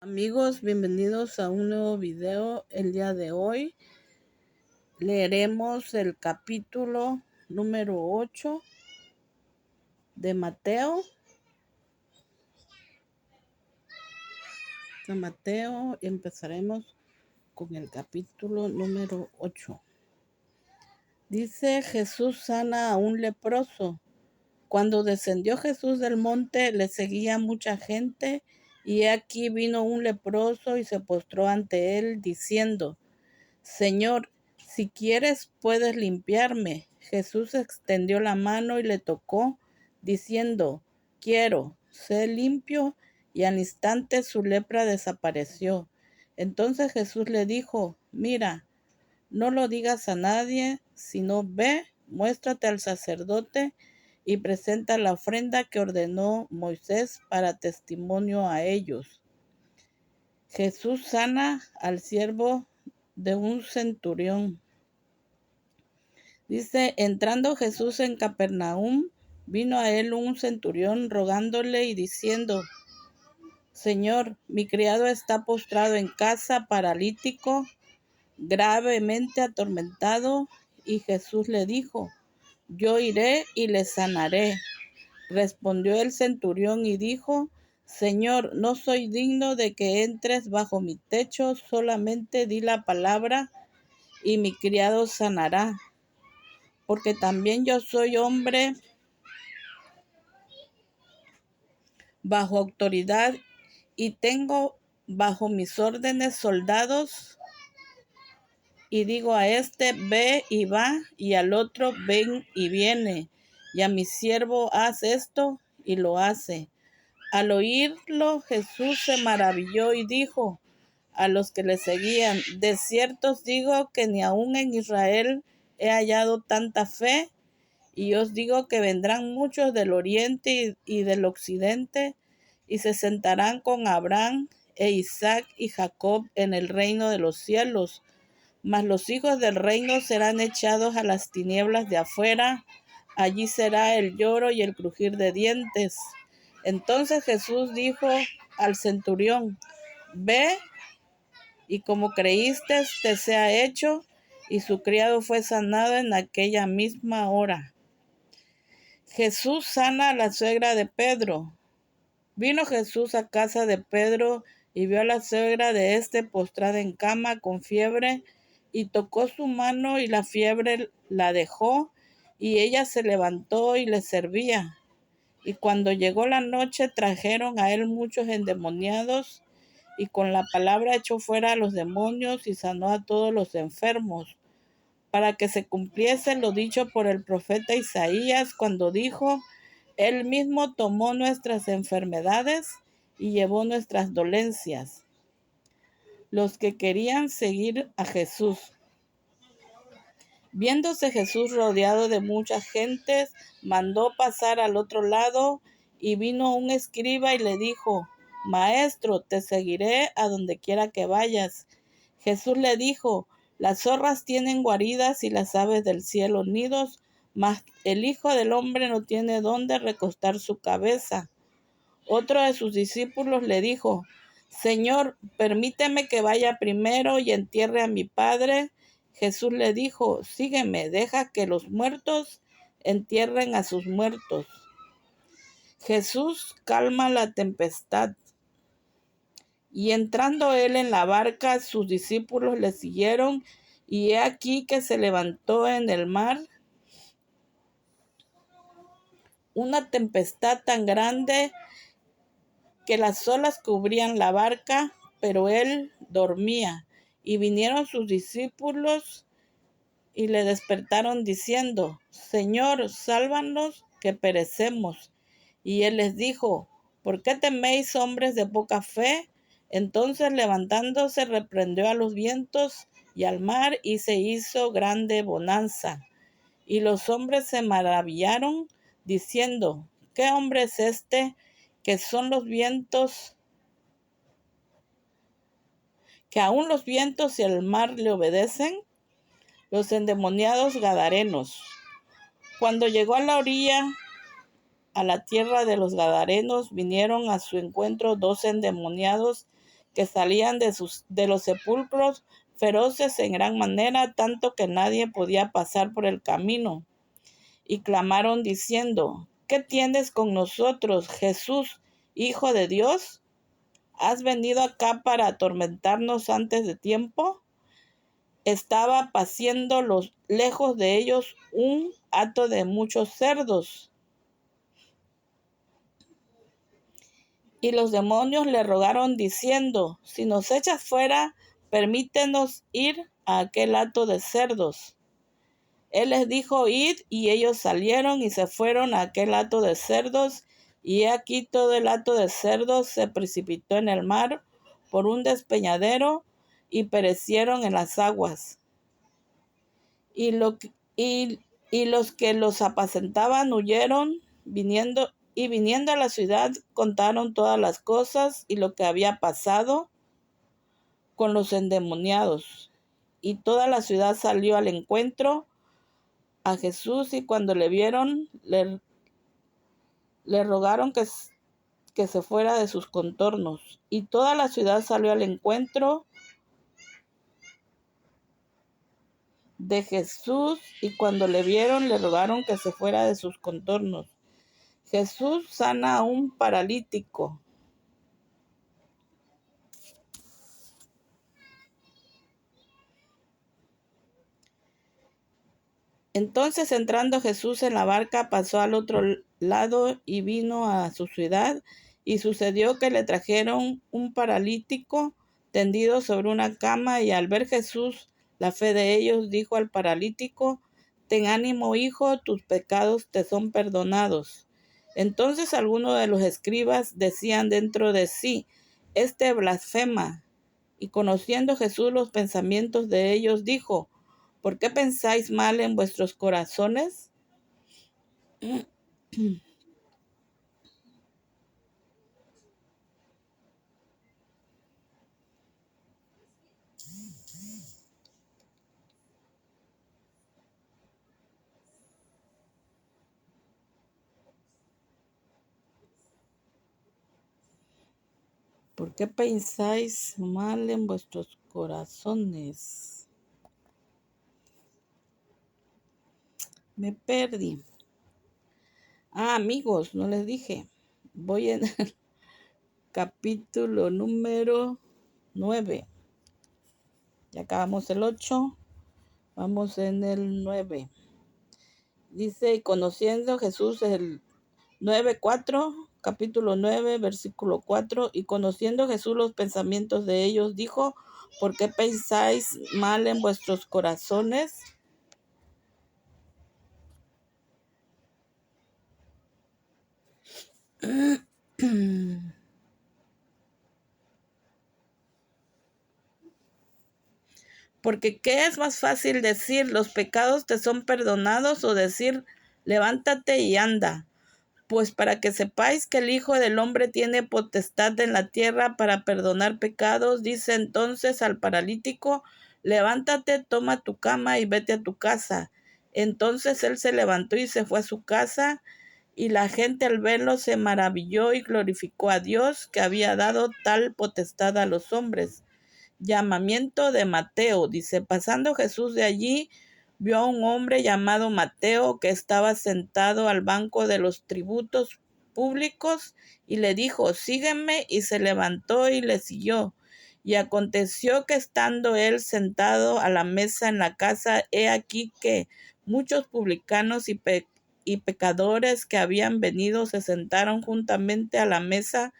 Amigos, bienvenidos a un nuevo video. El día de hoy leeremos el capítulo número 8 de Mateo. Empezaremos con el capítulo número 8. Dice: Jesús sana a un leproso. Cuando descendió Jesús del monte, le seguía mucha gente, y aquí vino un leproso y se postró ante él, diciendo: Señor, si quieres, puedes limpiarme. Jesús extendió la mano y le tocó, diciendo: Quiero, sé limpio. Y al instante su lepra desapareció. Entonces Jesús le dijo: Mira, no lo digas a nadie, sino ve, muéstrate al sacerdote y presenta la ofrenda que ordenó Moisés para testimonio a ellos. Jesús sana al siervo de un centurión. Dice: entrando Jesús en Capernaum, vino a él un centurión rogándole y diciendo: Señor, mi criado está postrado en casa, paralítico, gravemente atormentado. Y Jesús le dijo: Yo iré y le sanaré. Respondió el centurión y dijo: Señor, no soy digno de que entres bajo mi techo, solamente di la palabra y mi criado sanará, porque también yo soy hombre bajo autoridad y tengo bajo mis órdenes soldados, y digo a este: ve y va, y al otro: ven y viene, y a mi siervo: haz esto, y lo hace. Al oírlo, Jesús se maravilló y dijo a los que le seguían: de cierto os digo que ni aun en Israel he hallado tanta fe. Y os digo que vendrán muchos del oriente y del occidente, y se sentarán con Abraham e Isaac y Jacob en el reino de los cielos. Mas los hijos del reino serán echados a las tinieblas de afuera. Allí será el lloro y el crujir de dientes. Entonces Jesús dijo al centurión: ve, y como creíste, te sea hecho. Y su criado fue sanado en aquella misma hora. Jesús sana a la suegra de Pedro. Vino Jesús a casa de Pedro y vio a la suegra de éste postrada en cama con fiebre, y tocó su mano y la fiebre la dejó, y ella se levantó y le servía. Y cuando llegó la noche, trajeron a él muchos endemoniados, y con la palabra echó fuera a los demonios y sanó a todos los enfermos, para que se cumpliese lo dicho por el profeta Isaías, cuando dijo: Él mismo tomó nuestras enfermedades y llevó nuestras dolencias. Los que querían seguir a Jesús. Viéndose Jesús rodeado de muchas gentes, mandó pasar al otro lado, y vino un escriba y le dijo: Maestro, te seguiré a donde quiera que vayas. Jesús le dijo: las zorras tienen guaridas y las aves del cielo nidos, mas el Hijo del Hombre no tiene dónde recostar su cabeza. Otro de sus discípulos le dijo: Señor, permíteme que vaya primero y entierre a mi padre. Jesús le dijo: sígueme, deja que los muertos entierren a sus muertos. Jesús calma la tempestad. Y entrando él en la barca, sus discípulos le siguieron, y he aquí que se levantó en el mar una tempestad tan grande que las olas cubrían la barca, pero él dormía. Y vinieron sus discípulos y le despertaron diciendo: Señor, sálvanos, que perecemos. Y él les dijo: ¿por qué teméis, hombres de poca fe? Entonces, levantándose, reprendió a los vientos y al mar, y se hizo grande bonanza. Y los hombres se maravillaron, diciendo: ¿qué hombre es este, que son los vientos, que aun los vientos y el mar le obedecen? Los endemoniados gadarenos. Cuando llegó a la orilla, a la tierra de los gadarenos, vinieron a su encuentro 2 endemoniados que salían de los sepulcros, feroces en gran manera, tanto que nadie podía pasar por el camino. Y clamaron diciendo: ¿Qué tienes con nosotros, Jesús, Hijo de Dios? ¿Has venido acá para atormentarnos antes de tiempo? Estaba paciendo lejos de ellos un hato de muchos cerdos. Y los demonios le rogaron diciendo: si nos echas fuera, permítenos ir a aquel hato de cerdos. Él les dijo: id, y ellos salieron y se fueron a aquel hato de cerdos, y he aquí todo el hato de cerdos se precipitó en el mar por un despeñadero, y perecieron en las aguas. Y los que los apacentaban huyeron, viniendo a la ciudad, contaron todas las cosas y lo que había pasado con los endemoniados. Y toda la ciudad salió al encuentro a Jesús, y cuando le vieron, le rogaron que se fuera de sus contornos. Y toda la ciudad salió al encuentro de Jesús, y cuando le vieron, le rogaron que se fuera de sus contornos. Jesús sana a un paralítico. Entonces, entrando Jesús en la barca, pasó al otro lado y vino a su ciudad. Y sucedió que le trajeron un paralítico tendido sobre una cama, y al ver Jesús la fe de ellos, dijo al paralítico: ten ánimo, hijo, tus pecados te son perdonados. Entonces algunos de los escribas decían dentro de sí: este blasfema. Y conociendo Jesús los pensamientos de ellos, dijo: ¿por qué pensáis mal en vuestros corazones? ¿Por qué pensáis mal en vuestros corazones? Me perdí. Amigos, no les dije. Voy en el capítulo número 9. Ya acabamos el 8. Vamos en el 9. Dice: y conociendo Jesús el 9:4, capítulo 9, versículo 4, y conociendo Jesús los pensamientos de ellos, dijo: ¿por qué pensáis mal en vuestros corazones? Porque ¿qué es más fácil decir: los pecados te son perdonados, o decir: levántate y anda? Pues para que sepáis que el Hijo del Hombre tiene potestad en la tierra para perdonar pecados, dice entonces al paralítico: levántate, toma tu cama y vete a tu casa. Entonces él se levantó y se fue a su casa, y la gente al verlo se maravilló y glorificó a Dios, que había dado tal potestad a los hombres. Llamamiento de Mateo. Dice: pasando Jesús de allí, vio a un hombre llamado Mateo, que estaba sentado al banco de los tributos públicos, y le dijo: sígueme. Y se levantó y le siguió. Y aconteció que, estando él sentado a la mesa en la casa, he aquí que muchos publicanos y pecadores que habían venido se sentaron juntamente a la mesa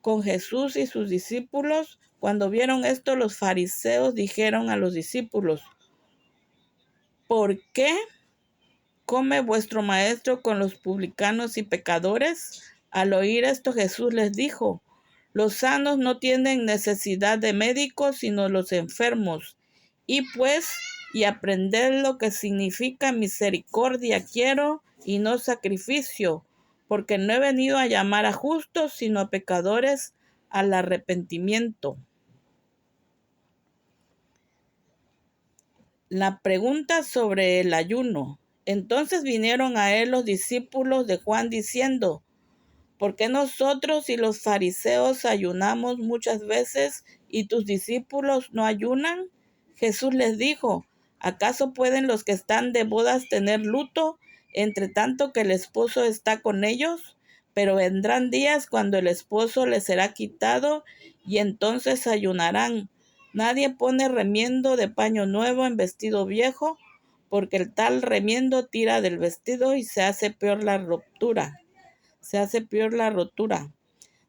con Jesús y sus discípulos. Cuando vieron esto, los fariseos dijeron a los discípulos: ¿por qué come vuestro maestro con los publicanos y pecadores? Al oír esto, Jesús les dijo: los sanos no tienen necesidad de médicos, sino los enfermos. Y pues, y aprended lo que significa misericordia quiero, y no sacrificio, porque no he venido a llamar a justos, sino a pecadores al arrepentimiento. La pregunta sobre el ayuno. Entonces vinieron a él los discípulos de Juan diciendo: ¿Por qué nosotros y los fariseos ayunamos muchas veces y tus discípulos no ayunan? Jesús les dijo, ¿acaso pueden los que están de bodas tener luto, entre tanto que el esposo está con ellos? Pero vendrán días cuando el esposo les será quitado y entonces ayunarán. Nadie pone remiendo de paño nuevo en vestido viejo, porque el tal remiendo tira del vestido y se hace peor la ruptura.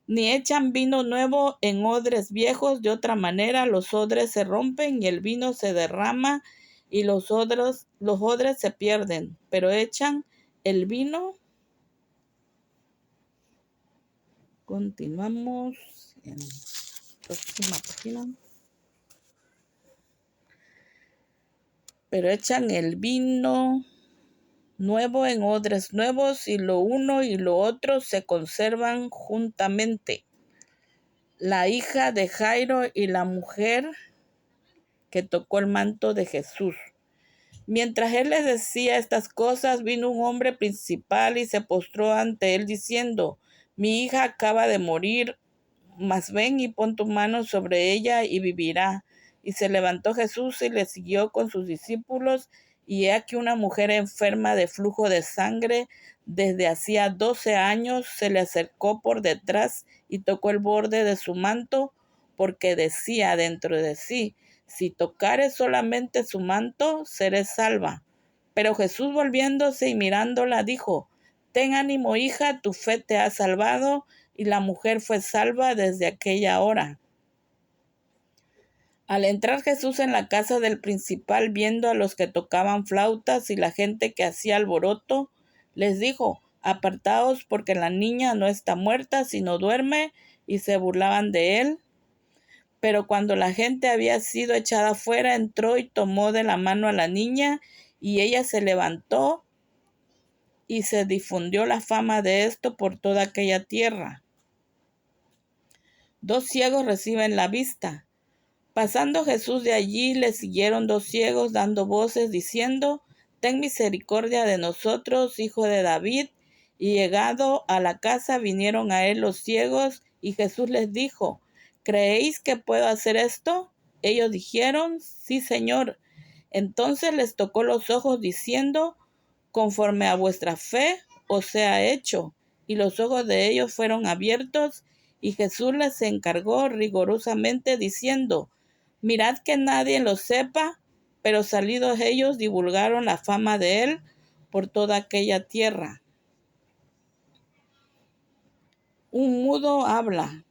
Ni echan vino nuevo en odres viejos, de otra manera los odres se rompen y el vino se derrama y los odres se pierden, pero echan el vino. Continuamos en la próxima página. Pero echan el vino nuevo en odres nuevos y lo uno y lo otro se conservan juntamente. La hija de Jairo y la mujer que tocó el manto de Jesús. Mientras él les decía estas cosas, vino un hombre principal y se postró ante él diciendo, mi hija acaba de morir, mas ven y pon tu mano sobre ella y vivirá. Y se levantó Jesús y le siguió con sus discípulos, y he aquí una mujer enferma de flujo de sangre desde hacía 12 años se le acercó por detrás y tocó el borde de su manto, porque decía dentro de sí, si tocare solamente su manto, seré salva. Pero Jesús volviéndose y mirándola, dijo, ten ánimo, hija, tu fe te ha salvado, y la mujer fue salva desde aquella hora. Al entrar Jesús en la casa del principal, viendo a los que tocaban flautas y la gente que hacía alboroto, les dijo, apartaos porque la niña no está muerta, sino duerme, y se burlaban de él. Pero cuando la gente había sido echada fuera, entró y tomó de la mano a la niña, y ella se levantó, y se difundió la fama de esto por toda aquella tierra. 2 ciegos reciben la vista. Pasando Jesús de allí, le siguieron 2 ciegos dando voces diciendo, ten misericordia de nosotros, hijo de David. Y llegado a la casa vinieron a él los ciegos, y Jesús les dijo, ¿creéis que puedo hacer esto? Ellos dijeron, sí, Señor. Entonces les tocó los ojos diciendo, conforme a vuestra fe os sea hecho. Y los ojos de ellos fueron abiertos, y Jesús les encargó rigurosamente diciendo, mirad que nadie lo sepa, pero salidos ellos divulgaron la fama de él por toda aquella tierra. Un mudo habla.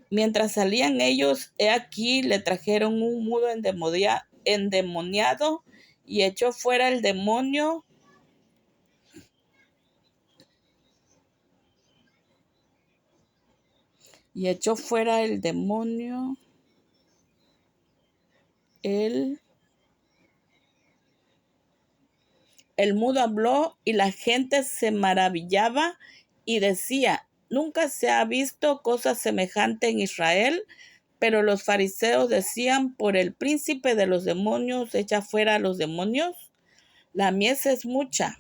Mientras salían ellos, he aquí le trajeron un mudo endemoniado y echó fuera el demonio. El mudo habló y la gente se maravillaba y decía, nunca se ha visto cosa semejante en Israel. Pero los fariseos decían, por el príncipe de los demonios, echa fuera a los demonios. La mies es mucha.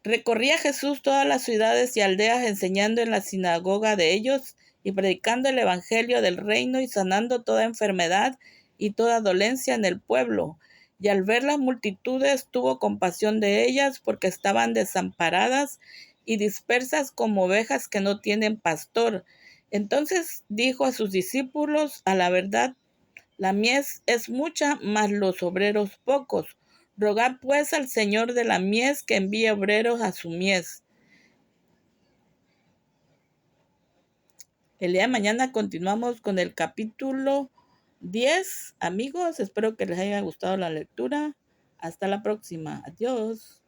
Recorría Jesús todas las ciudades y aldeas, enseñando en la sinagoga de ellos y predicando el evangelio del reino y sanando toda enfermedad y toda dolencia en el pueblo. Y al ver las multitudes tuvo compasión de ellas porque estaban desamparadas y dispersas como ovejas que no tienen pastor. Entonces dijo a sus discípulos, a la verdad, la mies es mucha, mas los obreros pocos. Rogad pues al Señor de la mies que envíe obreros a su mies. El día de mañana continuamos con el capítulo 10. Amigos, espero que les haya gustado la lectura. Hasta la próxima. Adiós.